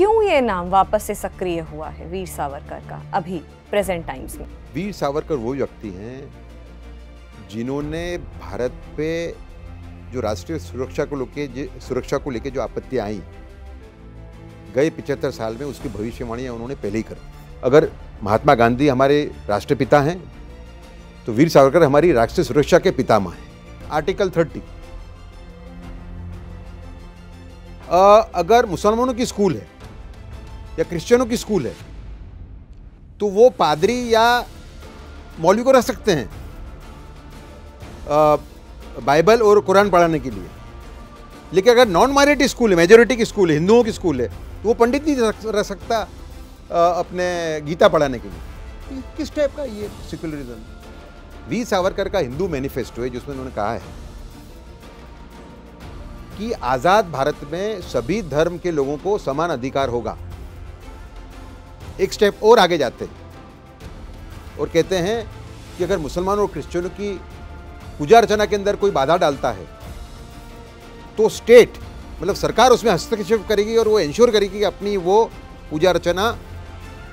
क्यों ये नाम वापस से सक्रिय हुआ है वीर सावरकर का अभी प्रेजेंट टाइम्स में? वीर सावरकर वो व्यक्ति हैं जिन्होंने भारत पे जो राष्ट्रीय सुरक्षा को लेके जो आपत्तियां आई गए 75 साल में, उसकी भविष्यवाणियां उन्होंने पहले ही कर दी। अगर महात्मा गांधी हमारे राष्ट्रपिता हैं तो वीर सावरकर हमारी राष्ट्रीय सुरक्षा के पितामह हैं। आर्टिकल 30, अगर मुसलमानों की स्कूल है या क्रिश्चियनों की स्कूल है तो वो पादरी या मौलवी को रख सकते हैं बाइबल और कुरान पढ़ाने के लिए। लेकिन अगर नॉन माइनॉरिटी स्कूल है, मेजोरिटी की स्कूल है, हिंदुओं की स्कूल है, तो वो पंडित नहीं रख सकता अपने गीता पढ़ाने के लिए। किस टाइप का ये सेक्युलरिज्म? वीर सावरकर का हिंदू मैनिफेस्टो है जिसमें उन्होंने कहा है कि आजाद भारत में सभी धर्म के लोगों को समान अधिकार होगा। एक स्टेप और आगे जाते हैं और कहते हैं कि अगर मुसलमानों और क्रिश्चियनों की पूजा अर्चना के अंदर कोई बाधा डालता है तो स्टेट मतलब सरकार उसमें हस्तक्षेप करेगी और वो इंश्योर करेगी कि अपनी वो पूजा अर्चना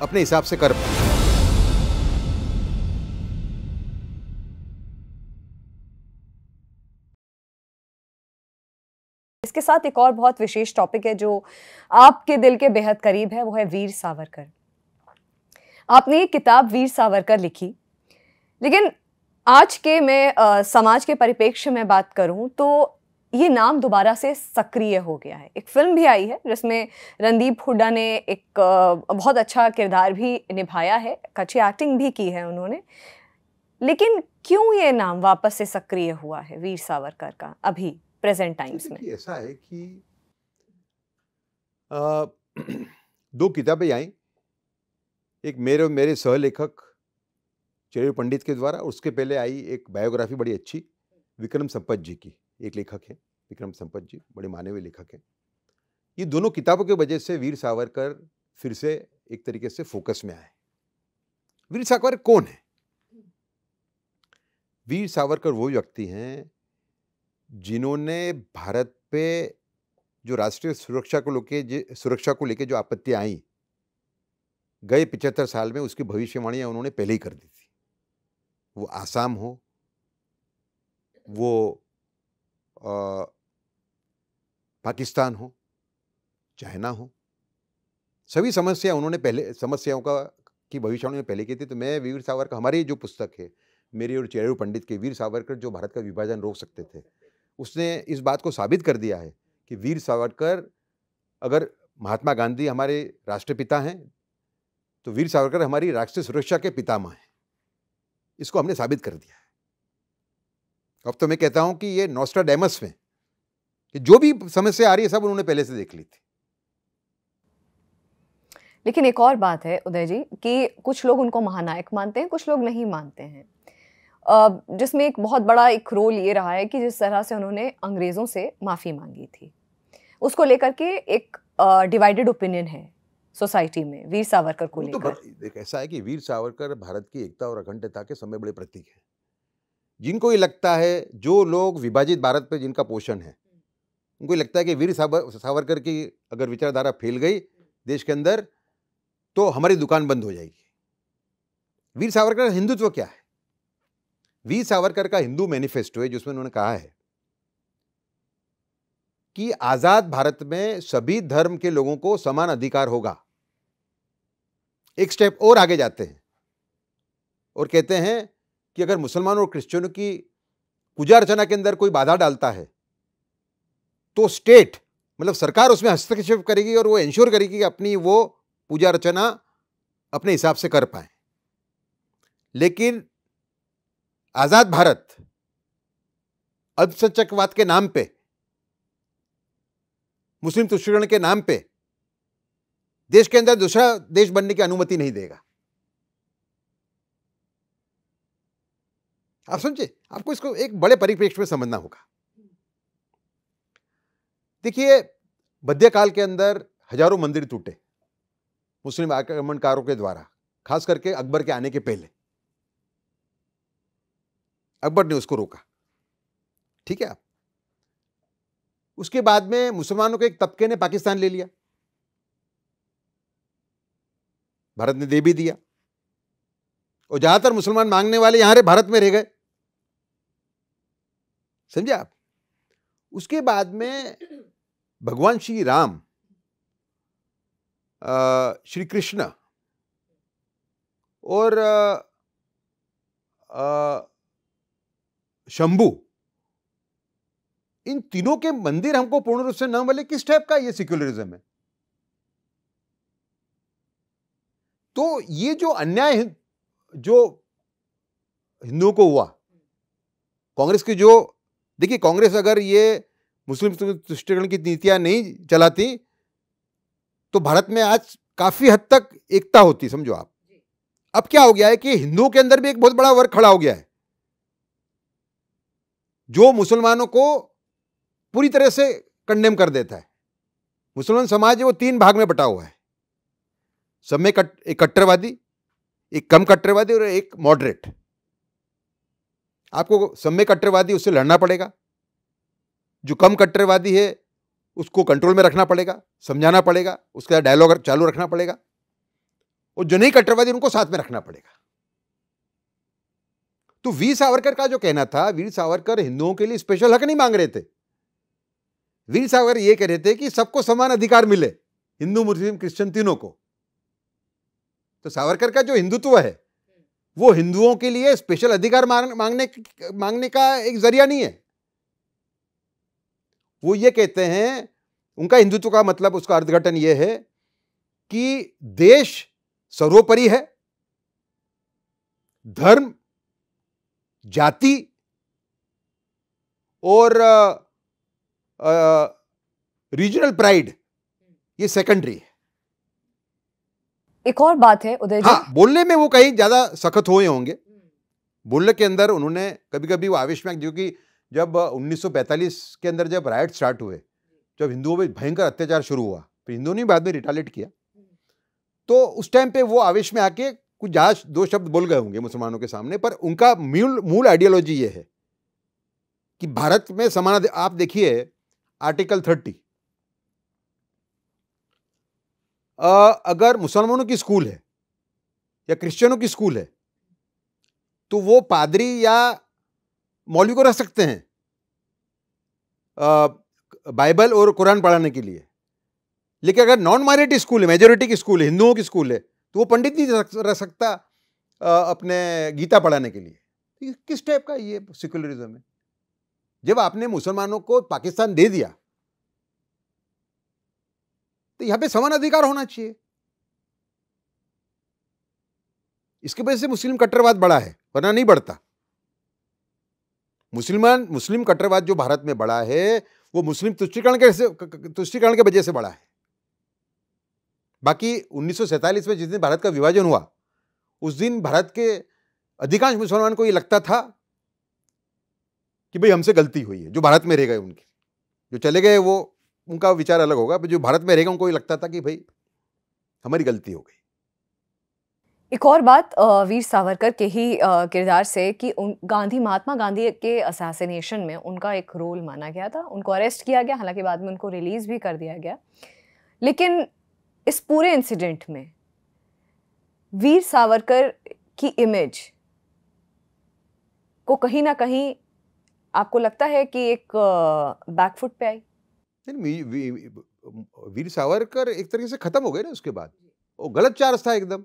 अपने हिसाब से कर पाए। इसके साथ एक और बहुत विशेष टॉपिक है जो आपके दिल के बेहद करीब है, वो है वीर सावरकर। आपने ये किताब वीर सावरकर लिखी, लेकिन आज के मैं समाज के परिप्रेक्ष्य में बात करूं तो ये नाम दोबारा से सक्रिय हो गया है। एक फिल्म भी आई है जिसमें रणदीप हुड्डा ने एक बहुत अच्छा किरदार भी निभाया है, अच्छी एक्टिंग भी की है उन्होंने। लेकिन क्यों ये नाम वापस से सक्रिय हुआ है वीर सावरकर का अभी प्रेजेंट टाइम्स में? ऐसा है कि दो किताबें आई, एक मेरे सहलेखक चेरेरू पंडित के द्वारा, उसके पहले आई एक बायोग्राफी बड़ी अच्छी विक्रम संपत जी की। एक लेखक है विक्रम संपत जी, बड़े माने हुए लेखक हैं। ये दोनों किताबों की वजह से वीर सावरकर फिर से एक तरीके से फोकस में आए। वीर सावरकर कौन है? वीर सावरकर वो व्यक्ति हैं जिन्होंने भारत पे जो राष्ट्रीय सुरक्षा को लेके जो आपत्तियां आई गए 75 साल में, उसकी भविष्यवाणियां उन्होंने पहले ही कर दी थी। वो आसाम हो, वो पाकिस्तान हो, चाइना हो, सभी समस्याओं की भविष्यवाणी पहले की थी। तो मैं वीर सावरकर, हमारी जो पुस्तक है मेरी और चेरेरू पंडित के, वीर सावरकर जो भारत का विभाजन रोक सकते थे, उसने इस बात को साबित कर दिया है कि वीर सावरकर, अगर महात्मा गांधी हमारे राष्ट्रपिता हैं तो वीर सावरकर हमारी राष्ट्रीय सुरक्षा के पितामह हैं। इसको हमने साबित कर दिया है। अब तो मैं कहता हूं कि ये नोस्ट्राडेमस में कि जो भी समस्या आ रही है सब उन्होंने पहले से देख ली थी। लेकिन एक और बात है उदय जी कि कुछ लोग उनको महानायक मानते हैं, कुछ लोग नहीं मानते हैं, जिसमें एक बहुत बड़ा एक रोल ये रहा है कि जिस तरह से उन्होंने अंग्रेजों से माफी मांगी थी, उसको लेकर के एक डिवाइडेड ओपिनियन है सोसाइटी में वीर सावरकर को लेकर। तो ऐसा है कि वीर सावरकर भारत की एकता और अखंडता के समय बड़े प्रतीक हैं। जिनको ये लगता है, जो लोग विभाजित भारत पे जिनका पोषण है, उनको ये लगता है कि वीर सावरकर की अगर विचारधारा फैल गई देश के अंदर तो हमारी दुकान बंद हो जाएगी। वीर सावरकर का हिंदुत्व क्या है? वीर सावरकर का हिंदू मैनिफेस्टो है जिसमें उन्होंने कहा है कि आजाद भारत में सभी धर्म के लोगों को समान अधिकार होगा। एक स्टेप और आगे जाते हैं और कहते हैं कि अगर मुसलमानों और क्रिश्चियनों की पूजा अर्चना के अंदर कोई बाधा डालता है तो स्टेट मतलब सरकार उसमें हस्तक्षेप करेगी और वो इंश्योर करेगी कि अपनी वो पूजा अर्चना अपने हिसाब से कर पाए। लेकिन आजाद भारत अल्पसंख्यकवाद के नाम पे, मुस्लिम तुष्टीकरण के नाम पे देश के अंदर दूसरा देश बनने की अनुमति नहीं देगा। आप समझे? आपको इसको एक बड़े परिप्रेक्ष्य में समझना होगा। देखिए, मध्यकाल के अंदर हजारों मंदिर टूटे मुस्लिम आक्रमणकारों के द्वारा, खास करके अकबर के आने के पहले। अकबर ने उसको रोका, ठीक है। उसके बाद में मुसलमानों के एक तबके ने पाकिस्तान ले लिया। भारत ने दे भी दिया, और ज्यादातर मुसलमान मांगने वाले यहां भारत में रह गए। समझे आप? उसके बाद में भगवान श्री राम, श्री कृष्ण और शंभू, इन तीनों के मंदिर हमको पूर्ण रूप से न मिले, किस टाइप का ये सेक्युलरिज्म है? तो ये जो अन्याय जो हिंदुओं को हुआ, कांग्रेस की जो, देखिए कांग्रेस अगर ये मुस्लिम तुष्टिकरण की नीतियां नहीं चलाती तो भारत में आज काफी हद तक एकता होती, समझो आप। अब क्या हो गया है कि हिंदुओं के अंदर भी एक बहुत बड़ा वर्ग खड़ा हो गया है जो मुसलमानों को पूरी तरह से कंडेम कर देता है। मुसलमान समाज है वो 3 भाग में बटा हुआ है, सब में एक कट्टरवादी, एक कम कट्टरवादी और एक मॉडरेट। आपको सब में कट्टरवादी, उससे लड़ना पड़ेगा। जो कम कट्टरवादी है उसको कंट्रोल में रखना पड़ेगा, समझाना पड़ेगा, उसका डायलॉग चालू रखना पड़ेगा, और जो नहीं कट्टरवादी उनको साथ में रखना पड़ेगा। तो वीर सावरकर का जो कहना था, वीर सावरकर हिंदुओं के लिए स्पेशल हक नहीं मांग रहे थे। वीर सावरकर ये कह रहे थे कि सबको समान अधिकार मिले, हिंदू मुस्लिम क्रिश्चियन तीनों को। तो सावरकर का जो हिंदुत्व है वो हिंदुओं के लिए स्पेशल अधिकार मांगने का एक जरिया नहीं है। वो ये कहते हैं, उनका हिंदुत्व का मतलब, उसका अर्थघटन ये है कि देश सर्वोपरि है, धर्म, जाति और रीजनल प्राइड ये सेकेंडरी है। एक और बात है उदय जी, हाँ, बोलने में वो कहीं ज्यादा सख्त हुए होंगे। बोलने के अंदर उन्होंने कभी कभी वो आवेश में, क्योंकि जब 1945 के अंदर जब राइट स्टार्ट हुए, जब हिंदुओं पे भयंकर अत्याचार शुरू हुआ, फिर हिंदुओं ने बाद में रिटालिएट किया, तो उस टाइम पे वो आवेश में आके कुछ जहाज 2 शब्द बोल गए होंगे मुसलमानों के सामने। पर उनका मूल आइडियोलॉजी ये है कि भारत में समान। आप देखिए आर्टिकल 30, अगर मुसलमानों की स्कूल है या क्रिश्चियनों की स्कूल है तो वो पादरी या मौलवी को रख सकते हैं बाइबल और कुरान पढ़ाने के लिए। लेकिन अगर नॉन माइनॉरिटी स्कूल है, मेजोरिटी की स्कूल है, हिंदुओं की स्कूल है, तो वो पंडित नहीं रख सकता अपने गीता पढ़ाने के लिए। किस टाइप का ये सेक्युलरिज्म है? जब आपने मुसलमानों को पाकिस्तान दे दिया तो यहां पे समान अधिकार होना चाहिए। इसके वजह से मुस्लिम कट्टरवाद बढ़ा है, वरना नहीं बढ़ता। मुस्लिम कट्टरवाद जो भारत में बढ़ा है वो मुस्लिम तुष्टीकरण के वजह से बढ़ा है। बाकी 1947 में जिस दिन भारत का विभाजन हुआ, उस दिन भारत के अधिकांश मुसलमान को ये लगता था कि भाई हमसे गलती हुई है। जो भारत में रह गए, उनके जो चले गए वो उनका विचार अलग होगा, पर जो भारत में रह गए उनको ये लगता था कि भाई हमारी गलती हो गई। एक और बात वीर सावरकर के ही किरदार से कि महात्मा गांधी के असैसिनेशन में उनका एक रोल माना गया था। उनको अरेस्ट किया गया, हालांकि बाद में उनको रिलीज भी कर दिया गया। लेकिन इस पूरे इंसिडेंट में वीर सावरकर की इमेज को कहीं ना कहीं आपको लगता है कि एक बैकफुट पे आई? वीर सावरकर एक तरीके से खत्म हो गए ना उसके बाद। वो गलत चार्ज था एकदम।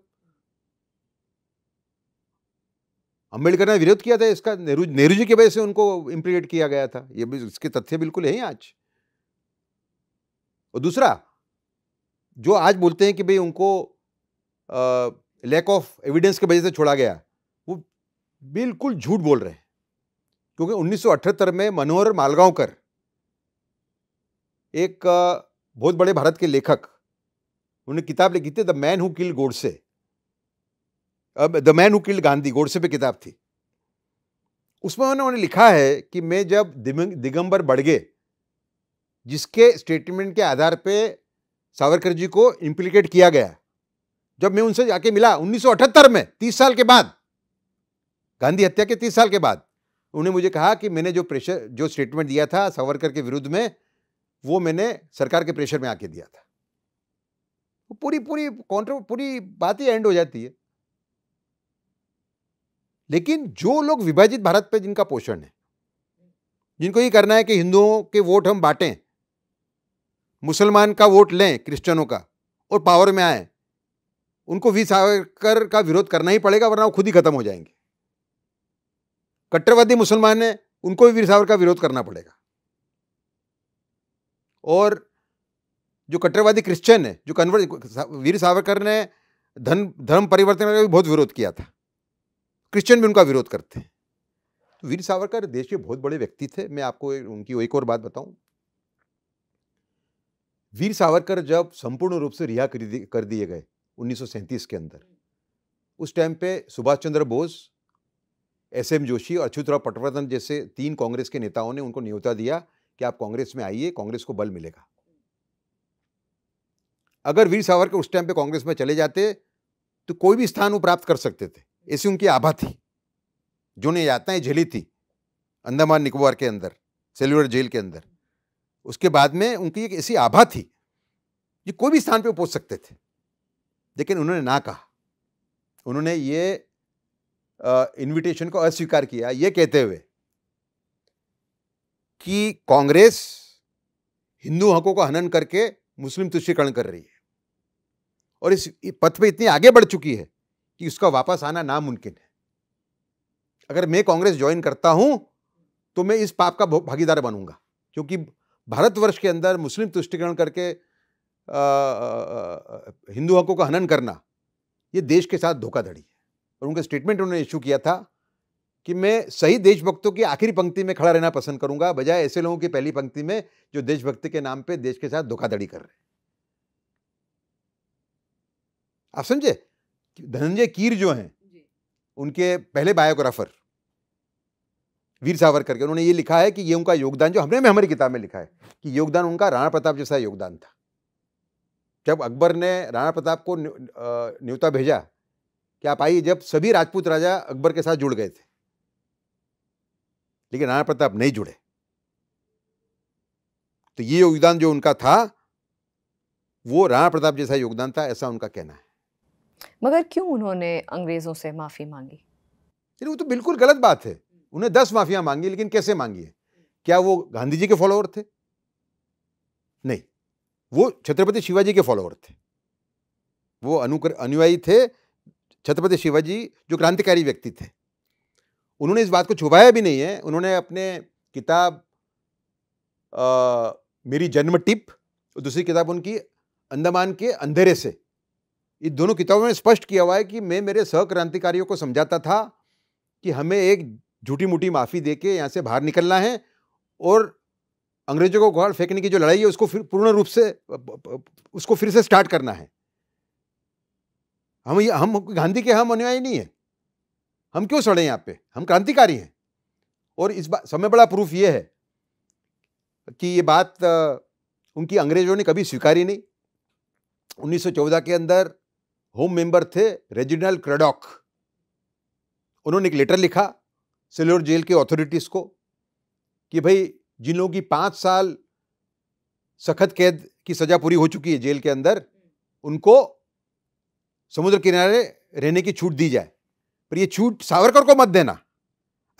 अम्बेडकर ने विरोध किया था इसका, नेहरू जी की वजह से उनको इम्प्लीकेट किया गया था। ये भी इसके तथ्य बिल्कुल है आज। और दूसरा, जो आज बोलते हैं कि भाई उनको लैक ऑफ एविडेंस की वजह से छोड़ा गया, वो बिल्कुल झूठ बोल रहे हैं। क्योंकि 1978 में मनोहर मालगांवकर, एक बहुत बड़े भारत के लेखक, उन्होंने किताब लिखी थी the man who killed Godse, the man who killed Gandhi, Godse पे किताब थी। उसमें उन्होंने लिखा है कि मैं जब दिगंबर बड़गे, जिसके स्टेटमेंट के आधार पे सावरकर जी को इंप्लीकेट किया गया, जब मैं उनसे जाके मिला 1978 में, 30 साल के बाद, गांधी हत्या के 30 साल के बाद, उन्होंने मुझे कहा कि मैंने जो स्टेटमेंट दिया था सावरकर के विरुद्ध में, वो मैंने सरकार के प्रेशर में आके दिया था। पूरी पूरी पूरी बात ही एंड हो जाती है। लेकिन जो लोग विभाजित भारत पे जिनका पोषण है, जिनको ये करना है कि हिंदुओं के वोट हम बांटें, मुसलमान का वोट लें, क्रिश्चियनों का, और पावर में आए, उनको वीर सावरकर का विरोध करना ही पड़ेगा, वरना वो खुद ही खत्म हो जाएंगे। कट्टरवादी मुसलमान है, उनको भी वीर सावरकर का विरोध करना पड़ेगा। और जो कट्टरवादी क्रिश्चियन है, जो वीर सावरकर ने धर्म परिवर्तन का भी बहुत विरोध किया था, क्रिश्चियन भी उनका विरोध करते हैं। तो वीर सावरकर देश के बहुत बड़े व्यक्ति थे। मैं आपको उनकी एक और बात बताऊं, वीर सावरकर जब संपूर्ण रूप से रिहा कर दिए गए 1937 के अंदर, उस टाइम पे सुभाष चंद्र बोस, एसएम जोशी और अच्युतराव पटवर्धन जैसे 3 कांग्रेस के नेताओं ने उनको न्योता दिया कि आप कांग्रेस में आइए, कांग्रेस को बल मिलेगा। अगर वीर सावरकर उस टाइम पे कांग्रेस में चले जाते तो कोई भी स्थान वो प्राप्त कर सकते थे, ऐसी उनकी आभा थी। जो ने यातनाएं झेली थी अंडमान निकोबार के अंदर, सेल्युलर जेल के अंदर, उसके बाद में उनकी एक ऐसी आभा थी कि कोई भी स्थान पे वो पहुंच सकते थे। लेकिन उन्होंने ना कहा, उन्होंने ये इनविटेशन को अस्वीकार किया, ये कहते हुए कि कांग्रेस हिंदू हकों का हनन करके मुस्लिम तुष्टीकरण कर रही है और इस पथ पे इतनी आगे बढ़ चुकी है कि उसका वापस आना नामुमकिन है। अगर मैं कांग्रेस ज्वाइन करता हूं तो मैं इस पाप का भागीदार बनूंगा, क्योंकि भारतवर्ष के अंदर मुस्लिम तुष्टीकरण करके हिंदू हकों का हनन करना ये देश के साथ धोखाधड़ी है। और उनका स्टेटमेंट उन्होंने इशू किया था कि मैं सही देशभक्तों की आखिरी पंक्ति में खड़ा रहना पसंद करूंगा, बजाय ऐसे लोगों की पहली पंक्ति में जो देशभक्ति के नाम पे देश के साथ धोखाधड़ी कर रहे हैं। आप समझे? धनंजय कीर जो हैं, उनके पहले बायोग्राफर वीर सावरकर के, उन्होंने ये लिखा है कि ये उनका योगदान, जो हमने हमारी किताब में लिखा है कि योगदान उनका राणा प्रताप जैसा योगदान था। जब अकबर ने राणा प्रताप को न्योता भेजा कि आप आइए, जब सभी राजपूत राजा अकबर के साथ जुड़ गए थे, लेकिन राणा प्रताप नहीं जुड़े, तो ये योगदान जो उनका था वो राणा प्रताप जैसा योगदान था, ऐसा उनका कहना है। मगर क्यों उन्होंने अंग्रेजों से माफी मांगी? वो तो बिल्कुल गलत बात है। उन्हें 10 माफियां मांगी, लेकिन कैसे मांगी है? क्या वो गांधी जी के फॉलोअर थे? नहीं, वो छत्रपति शिवाजी के फॉलोअर थे। वो अनुयायी थे छत्रपति शिवाजी, जो क्रांतिकारी व्यक्ति थे। उन्होंने इस बात को छुपाया भी नहीं है। उन्होंने अपने किताब मेरी जन्म टिप, दूसरी किताब उनकी अंडमान के अंधेरे से, ये दोनों किताबों में स्पष्ट किया हुआ है कि मैं मेरे सह क्रांतिकारियों को समझाता था कि हमें एक झूठी मूठी माफी देके यहां से बाहर निकलना है और अंग्रेजों को उखाड़ फेंकने की जो लड़ाई है उसको फिर पूर्ण रूप से उसको फिर से स्टार्ट करना है। हम गांधी के हम अनुयायी नहीं है। हम क्यों सड़े यहां पे? हम क्रांतिकारी हैं। और इस बात समय बड़ा प्रूफ ये है कि ये बात उनकी अंग्रेजों ने कभी स्वीकारी नहीं। 1914 के अंदर होम मेंबर थे रेजिनाल्ड क्रैडॉक। उन्होंने एक लेटर लिखा सेल्युलर जेल के अथॉरिटीज को कि भाई जिन लोगों की 5 साल सख्त कैद की सजा पूरी हो चुकी है जेल के अंदर, उनको समुद्र किनारे रहने की छूट दी जाए, पर ये छूट सावरकर को मत देना।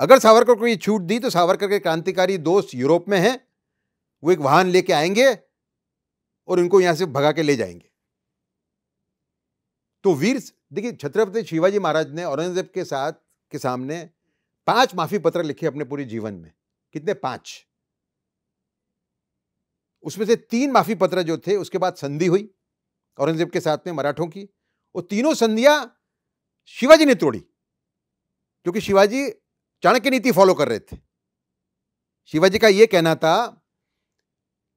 अगर सावरकर को ये छूट दी तो सावरकर के क्रांतिकारी दोस्त यूरोप में हैं, वो एक वाहन लेके आएंगे और इनको यहां से भगा के ले जाएंगे। तो देखिए, छत्रपति शिवाजी महाराज ने औरंगजेब के सामने 5 माफी पत्र लिखे अपने पूरे जीवन में। कितने? 5। उसमें से 3 माफी पत्र जो थे, उसके बाद संधि हुई औरंगजेब के साथ में मराठों की, और तीनों संधियां शिवाजी ने तोड़ी, क्योंकि शिवाजी चाणक्य नीति फॉलो कर रहे थे। शिवाजी का यह कहना था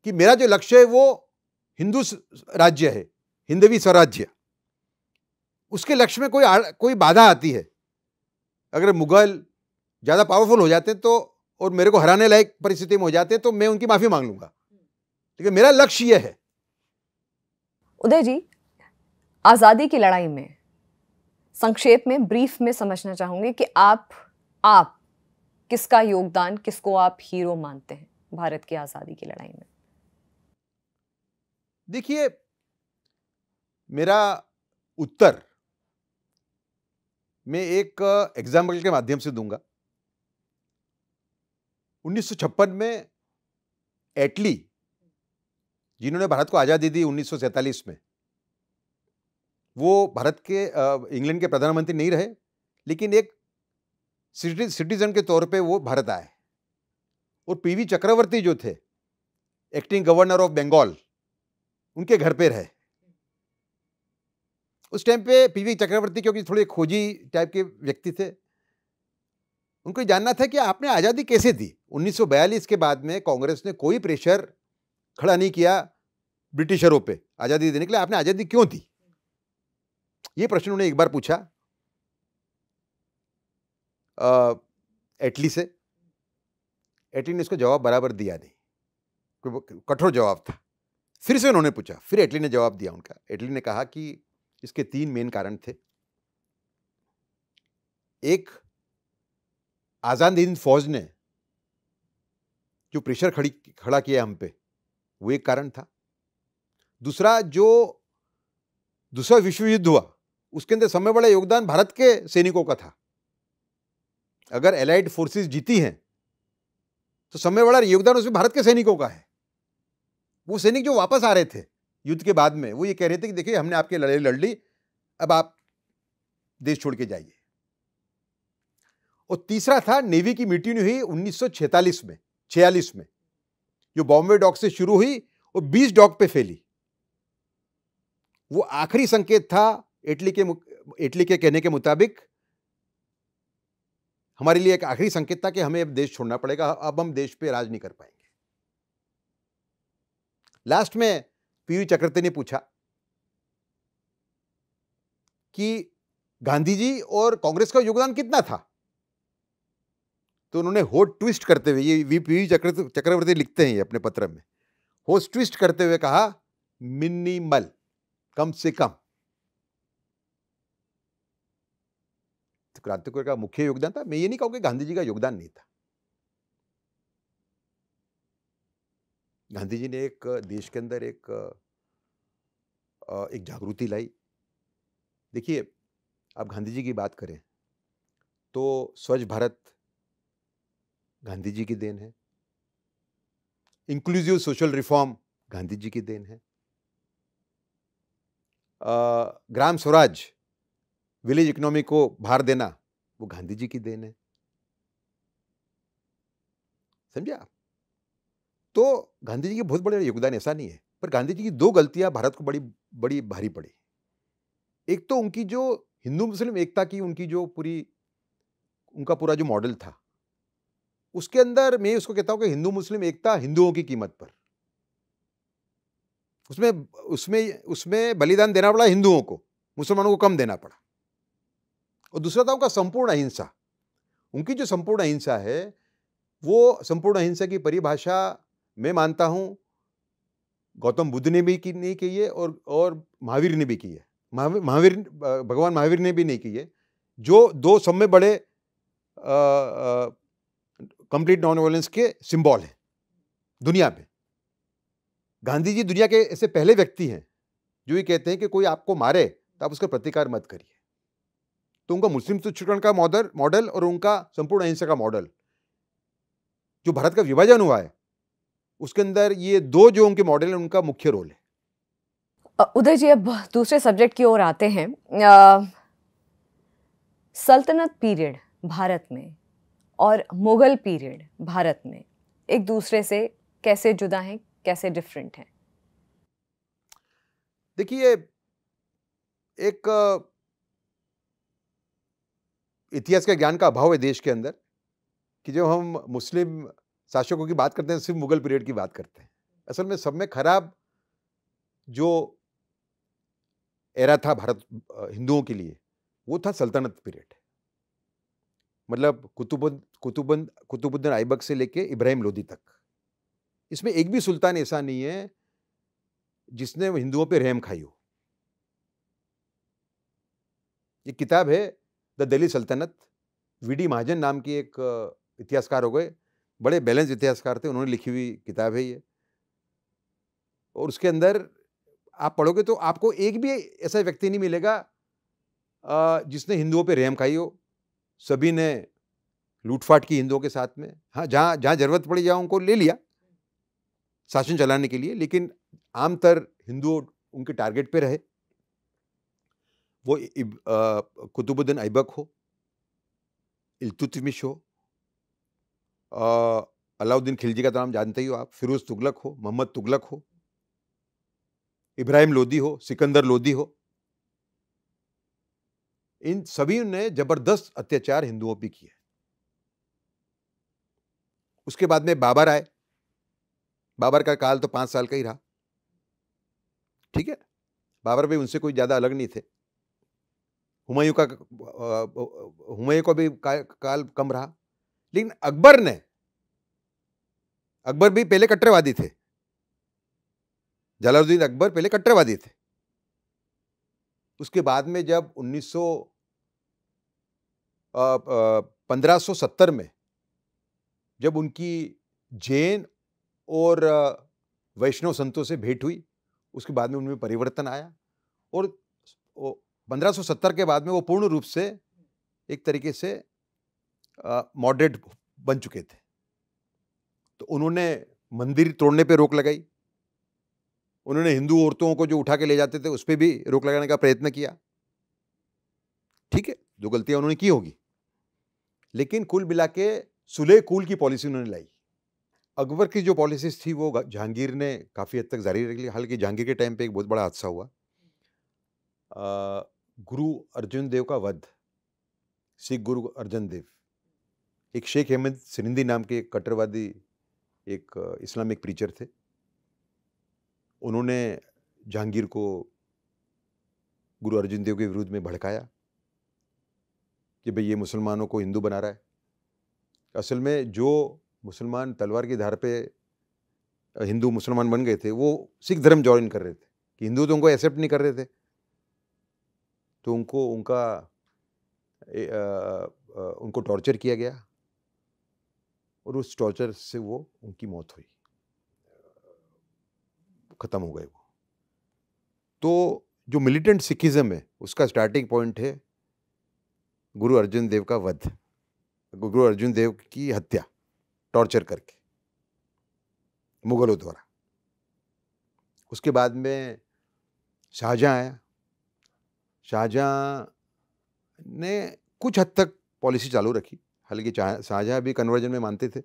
कि मेरा जो लक्ष्य है वो हिंदू राज्य है, हिंदवी स्वराज्य। उसके लक्ष्य में कोई बाधा आती है, अगर मुगल ज्यादा पावरफुल हो जाते तो और मेरे को हराने लायक परिस्थिति में हो जाते तो मैं उनकी माफी मांग लूंगा, लेकिन मेरा लक्ष्य यह है। उदय जी, आजादी की लड़ाई में संक्षेप में, ब्रीफ में समझना चाहूंगे कि आप किसका योगदान, किसको आप हीरो मानते हैं भारत की आजादी की लड़ाई में? देखिए, मेरा उत्तर मैं एक एग्जाम्पल के माध्यम से दूंगा। 1956 में एटली, जिन्होंने भारत को आजादी दी 1947 में, वो भारत के इंग्लैंड के प्रधानमंत्री नहीं रहे, लेकिन एक सिटीजन के तौर पे वो भारत आए। और पीवी चक्रवर्ती जो थे, एक्टिंग गवर्नर ऑफ बंगाल, उनके घर पे रहे। उस टाइम पे पीवी चक्रवर्ती, क्योंकि थोड़े खोजी टाइप के व्यक्ति थे, उनको जानना था कि आपने आजादी कैसे दी। 1942 के बाद में कांग्रेस ने कोई प्रेशर खड़ा नहीं किया ब्रिटिशरों पे आजादी देने के लिए, आपने आजादी क्यों दी? ये प्रश्न उन्होंने एक बार पूछा एटली से। एटली ने इसको जवाब बराबर दिया नहीं, कठोर जवाब था। फिर से उन्होंने पूछा, फिर एटली ने जवाब दिया उनका। एटली ने कहा कि इसके 3 मेन कारण थे। एक, आजाद हिंद फौज ने जो प्रेशर खड़ा किया हम पे, वो एक कारण था। दूसरा, जो दूसरा विश्व युद्ध हुआ, उसके अंदर सबसे बड़ा योगदान भारत के सैनिकों का था। अगर एलाइड फोर्सेस जीती हैं तो सबसे बड़ा योगदान उसमें भारत के सैनिकों का है। वो सैनिक जो वापस आ रहे थे युद्ध के बाद में, वो ये कह रहे थे कि देखिए, हमने आपकी लड़ाई लड़ ली, अब आप देश छोड़ के जाइए। और तीसरा था, नेवी की मीटिंग हुई 1946 में, 46 में, जो बॉम्बे डॉक से शुरू हुई और 20 डॉक पे फैली। वो आखिरी संकेत था, इटली के कहने के मुताबिक हमारे लिए एक आखिरी संकेत था कि हमें अब देश छोड़ना पड़ेगा, अब हम देश पे राज नहीं कर पाएंगे। लास्ट में पीवी चक्रवर्ती ने पूछा कि गांधी जी और कांग्रेस का योगदान कितना था? तो उन्होंने होठ ट्विस्ट करते हुए, ये पीवी चक्रवर्ती लिखते हैं ये अपने पत्र में, होठ ट्विस्ट करते हुए कहा, मिनिमल, कम से कम। तो क्रांतिकारियों का मुख्य योगदान था। मैं ये नहीं कहूंगा गांधी जी का योगदान नहीं था। गांधी जी ने एक देश के अंदर एक जागृति लाई। देखिए, आप गांधी जी की बात करें तो स्वच्छ भारत गांधी जी की देन है, inclusive social reform Gandhi ji की देन है, ग्राम स्वराज, विलेज इकोनॉमी को भार देना, वो गांधी जी की देन है। समझे आप? तो गांधी जी के बहुत बड़े योगदान ऐसा नहीं है, पर गांधी जी की 2 गलतियां भारत को बड़ी बड़ी भारी पड़ी। एक तो उनकी जो हिंदू मुस्लिम एकता की उनका पूरा जो मॉडल था, उसके अंदर मैं उसको कहता हूं कि हिंदू मुस्लिम एकता हिंदुओं की कीमत पर। उसमें बलिदान देना पड़ा हिंदुओं को, मुसलमानों को कम देना पड़ा। और दूसरा था उनका संपूर्ण अहिंसा। उनकी जो संपूर्ण अहिंसा है, वो संपूर्ण अहिंसा की परिभाषा मैं मानता हूं गौतम बुद्ध ने भी नहीं की है और महावीर ने भी की है। भगवान महावीर ने भी नहीं की है, जो 2 सब में बड़े कंप्लीट नॉन वायलेंस के सिंबल हैं दुनिया में। गांधी जी दुनिया के ऐसे पहले व्यक्ति हैं जो ये कहते हैं कि कोई आपको मारे तो आप उसका प्रतिकार मत करिए। तो उनका मुस्लिम तुच्छीकरण का मॉडल और उनका संपूर्ण अहिंसा का मॉडल, जो भारत का विभाजन हुआ है, उसके अंदर ये 2 जो उनके मॉडल हैं, उनका मुख्य रोल है। उदय जी, अब दूसरे सब्जेक्ट की ओर आते हैं। सल्तनत पीरियड भारत में और मुगल पीरियड भारत में एक दूसरे से कैसे जुदा हैं, कैसे डिफरेंट हैं? देखिए, एक इतिहास के ज्ञान का अभाव है देश के अंदर कि जब हम मुस्लिम शासकों की बात करते हैं सिर्फ मुगल पीरियड की बात करते हैं। असल में सब में खराब जो एरा था भारत हिंदुओं के लिए, वो था सल्तनत पीरियड। मतलब कुतुबुद्दीन ऐबक से लेके इब्राहिम लोदी तक। इसमें एक भी सुल्तान ऐसा नहीं है जिसने हिंदुओं पे रहम खाई हो। ये किताब है द दिल्ली सल्तनत, वीडी महाजन नाम की एक इतिहासकार हो गए, बड़े बैलेंस इतिहासकार थे, उन्होंने लिखी हुई किताब है ये। और उसके अंदर आप पढ़ोगे तो आपको एक भी ऐसा व्यक्ति नहीं मिलेगा जिसने हिंदुओं पे रहम खाई हो। सभी ने लूटफाट की हिंदुओं के साथ में। हाँ, जहाँ जहाँ जरूरत पड़ी जहाँ उनको ले लिया शासन चलाने के लिए, लेकिन आमतर हिंदू उनके टारगेट पे रहे। वो कुतुबुद्दीन ऐबक हो, इल्तुतमिश हो, अलाउद्दीन खिलजी का तो नाम जानते ही हो आप, फिरोज तुगलक हो, मोहम्मद तुगलक हो, इब्राहिम लोदी हो, सिकंदर लोदी हो, इन सभी ने जबरदस्त अत्याचार हिंदुओं पे किए। उसके बाद में बाबर आए। बाबर का काल तो 5 साल का ही रहा, ठीक है। बाबर भी उनसे कोई ज्यादा अलग नहीं थे। हुमायूं का भी काल कम रहा। लेकिन अकबर भी पहले कट्टरवादी थे। जलालुद्दीन अकबर पहले कट्टरवादी थे। उसके बाद में जब 1570 में जब उनकी जैन और वैष्णव संतों से भेंट हुई, उसके बाद में उनमें परिवर्तन आया और 1570 के बाद में वो पूर्ण रूप से एक तरीके से मॉडरेट बन चुके थे। तो उन्होंने मंदिर तोड़ने पे रोक लगाई। उन्होंने हिंदू औरतों को जो उठा के ले जाते थे उस पर भी रोक लगाने का प्रयत्न किया, ठीक है। जो गलतियां उन्होंने की होगी, लेकिन कुल मिला के सुलह कूल की पॉलिसी उन्होंने लाई। अकबर की जो पॉलिसीज थी वो जहांगीर ने काफी हद तक जारी रख ली। हालांकि जहांगीर के टाइम पे एक बहुत बड़ा हादसा हुआ। गुरु अर्जुन देव का वध, सिख गुरु अर्जन देव, एक शेख अहमद सिरिंदी नाम के एक कट्टरवादी एक इस्लामिक प्रीचर थे। उन्होंने जहांगीर को गुरु अर्जुन देव के विरुद्ध में भड़काया कि भाई ये मुसलमानों को हिंदू बना रहा है। असल में जो मुसलमान तलवार की धार पे हिंदू मुसलमान बन गए थे वो सिख धर्म ज्वाइन कर रहे थे, कि हिंदू तो उनको एक्सेप्ट नहीं कर रहे थे। तो उनको टॉर्चर किया गया और उस टॉर्चर से वो उनकी मौत हुई, खत्म हो गए वो। तो जो मिलिटेंट सिखिज्म है उसका स्टार्टिंग पॉइंट है गुरु अर्जुन देव का वध, गुरु अर्जुन देव की हत्या टॉर्चर करके मुगलों द्वारा। उसके बाद में शाहजहां आया। शाहजहां ने कुछ हद तक पॉलिसी चालू रखी। हालांकि शाहजहां भी कन्वर्जन में मानते थे,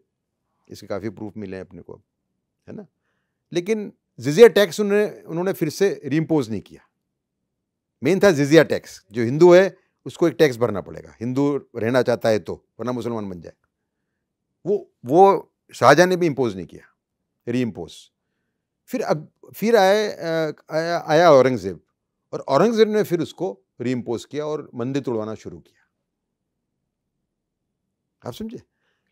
इसके काफ़ी प्रूफ मिले हैं अपने को, है ना। लेकिन जिजिया टैक्स उन्होंने फिर से रीइम्पोज नहीं किया। मेन था जिजिया टैक्स, जो हिंदू है उसको एक टैक्स भरना पड़ेगा, हिंदू रहना चाहता है तो, वरना मुसलमान बन जाए। वो शाहजहां ने भी इम्पोज नहीं किया, रीइम्पोज। फिर आया औरंगजेब, और औरंगजेब ने फिर उसको रीइम्पोज किया और मंदिर तोड़वाना शुरू किया। आप समझे।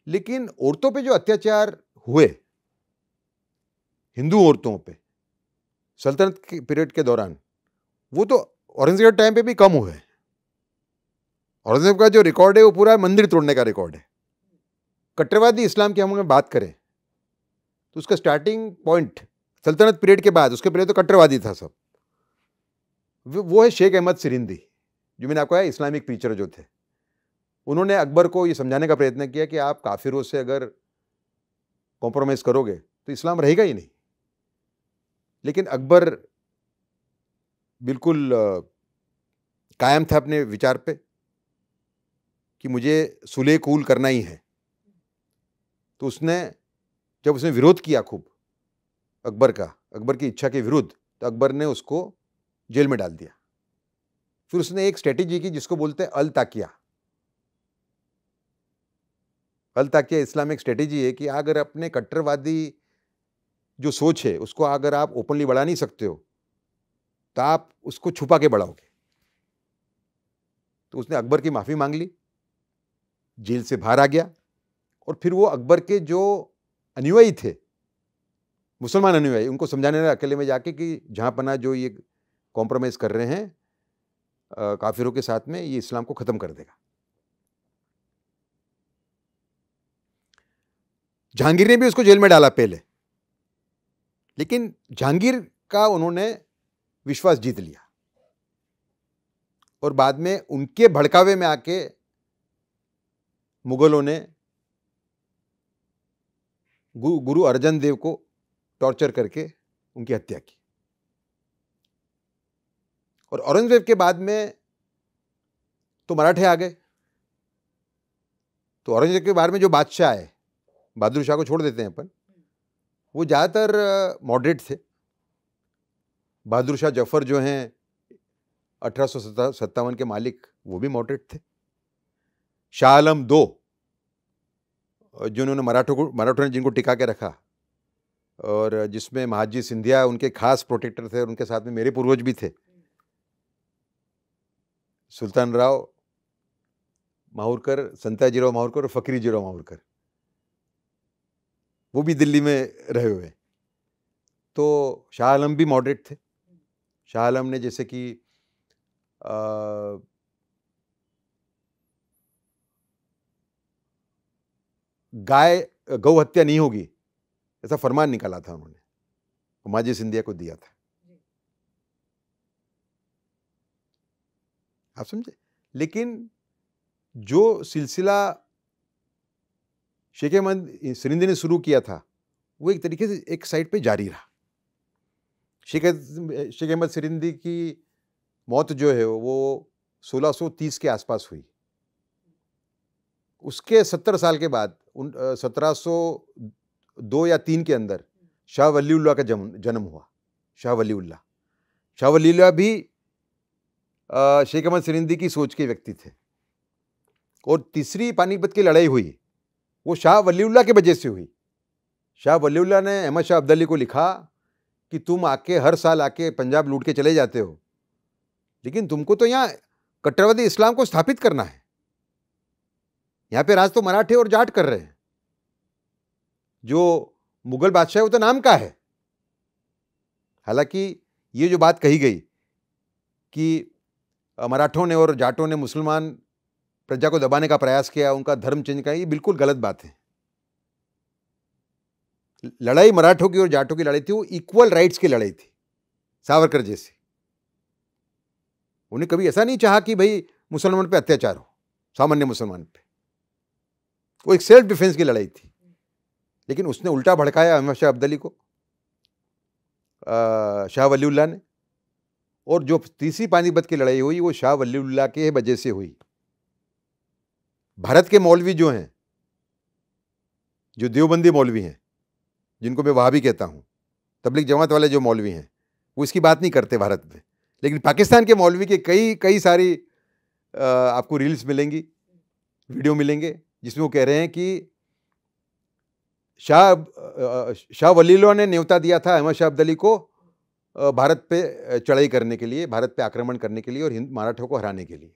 लेकिन औरतों पे जो अत्याचार हुए हिंदू औरतों पे सल्तनत के पीरियड के दौरान, वो तो औरंगजेब टाइम पे भी कम हुए। औरंगजेब का जो रिकॉर्ड है वो पूरा मंदिर तोड़ने का रिकॉर्ड है। कट्टरवादी इस्लाम की हम बात करें तो उसका स्टार्टिंग पॉइंट सल्तनत पीरियड के बाद, उसके पहले तो कट्टरवादी था सब, वो है शेख अहमद सिरिंदी, जो मैंने आपको कहा इस्लामिक प्रीचर जो थे। उन्होंने अकबर को ये समझाने का प्रयत्न किया कि आप काफिरों से अगर कॉम्प्रोमाइज करोगे तो इस्लाम रहेगा ही नहीं। लेकिन अकबर बिल्कुल कायम था अपने विचार पे कि मुझे सुलह कूल करना ही है। तो जब उसने विरोध किया खूब अकबर की इच्छा के विरुद्ध, तो अकबर ने उसको जेल में डाल दिया। फिर उसने एक स्ट्रेटेजी की जिसको बोलते हैं अल ताकिया। अल ताकिया इस्लामिक स्ट्रेटेजी है कि अगर अपने कट्टरवादी जो सोच है उसको अगर आप ओपनली बढ़ा नहीं सकते हो तो आप उसको छुपा के बढ़ाओगे। तो उसने अकबर की माफी मांग ली, जेल से बाहर आ गया, और फिर वो अकबर के जो अनुयायी थे, मुसलमान अनुयायी, उनको समझाने लगा अकेले में जाके कि जहां पना जो ये कॉम्प्रोमाइज कर रहे हैं काफिरों के साथ में, ये इस्लाम को खत्म कर देगा। जहांगीर ने भी उसको जेल में डाला पहले, लेकिन जहांगीर का उन्होंने विश्वास जीत लिया और बाद में उनके भड़कावे में आके मुगलों ने गुरु अर्जन देव को टॉर्चर करके उनकी हत्या की। और औरंगजेब के बाद में तो मराठे आ गए। तो औरंगजेब के बारे में जो बादशाह आए, बहादुर शाह को छोड़ देते हैं अपन, वो ज़्यादातर मॉडरेट थे। बहादुर शाह जफर जो हैं 1857 के मालिक, वो भी मॉडरेट थे। शाह आलम दो, जिन्होंने मराठों ने जिनको टिका के रखा, और जिसमें महाजी सिंधिया उनके खास प्रोटेक्टर थे, और उनके साथ में मेरे पूर्वज भी थे, सुल्तान राव माहुरकर, संताजीराव माहुरकर और फकीरीजीराव माहुरकर, वो भी दिल्ली में रहे हुए। तो शाह आलम भी मॉडरेट थे। शाह आलम ने जैसे कि गौ हत्या नहीं होगी ऐसा फरमान निकाला था उन्होंने, महाजी सिंधिया को दिया था, आप समझे। लेकिन जो सिलसिला शेख अहमद सिरिंदी ने शुरू किया था, वो एक तरीके से एक साइड पे जारी रहा। शेख अहमद सिरिंदी की मौत जो है वो 1630 के आसपास हुई। उसके 70 साल के बाद 1702 या 3 के अंदर शाह वलीउल्लाह का जन्म हुआ। शाह वलीउल्लाह भी शेख अहमद सिरिंदी की सोच के व्यक्ति थे। और तीसरी पानीपत की लड़ाई हुई, वो शाह वलीउल्लाह के वजह से हुई। शाह वलीउल्लाह ने अहमद शाह अब्दाली को लिखा कि तुम आके हर साल आके पंजाब लूट के चले जाते हो, लेकिन तुमको तो यहाँ कट्टरवादी इस्लाम को स्थापित करना है। यहाँ पे राज तो मराठे और जाट कर रहे हैं। जो मुगल बादशाह है वो तो नाम का है। हालांकि ये जो बात कही गई कि मराठों ने और जाटों ने मुसलमान प्रजा को दबाने का प्रयास किया, उनका धर्म चेंज किया, ये बिल्कुल गलत बात है। लड़ाई मराठों की और जाटों की लड़ाई थी, वो इक्वल राइट्स की लड़ाई थी, सावरकर जैसी। उन्हें कभी ऐसा नहीं चाहा कि भाई मुसलमान पे अत्याचार हो, सामान्य मुसलमान पे। वो एक सेल्फ डिफेंस की लड़ाई थी। लेकिन उसने उल्टा भड़काया अहमद शाह अब्दाली को, शाह वलीउल्लाह ने। और जो तीसरी पानीपत की लड़ाई हुई वो शाह वलीउल्लाह के वजह से हुई। भारत के मौलवी जो हैं, जो देवबंदी मौलवी हैं, जिनको मैं वहाबी कहता हूं, तबलीग जमात वाले जो मौलवी हैं, वो इसकी बात नहीं करते भारत में। लेकिन पाकिस्तान के मौलवी के कई सारी आपको रील्स मिलेंगी, वीडियो मिलेंगे, जिसमें वो कह रहे हैं कि शाह वलीउल्लाह ने न्योता दिया था अहमद शाह अब्दाली को भारत पे चढ़ाई करने के लिए, भारत पे आक्रमण करने के लिए और मराठों को हराने के लिए।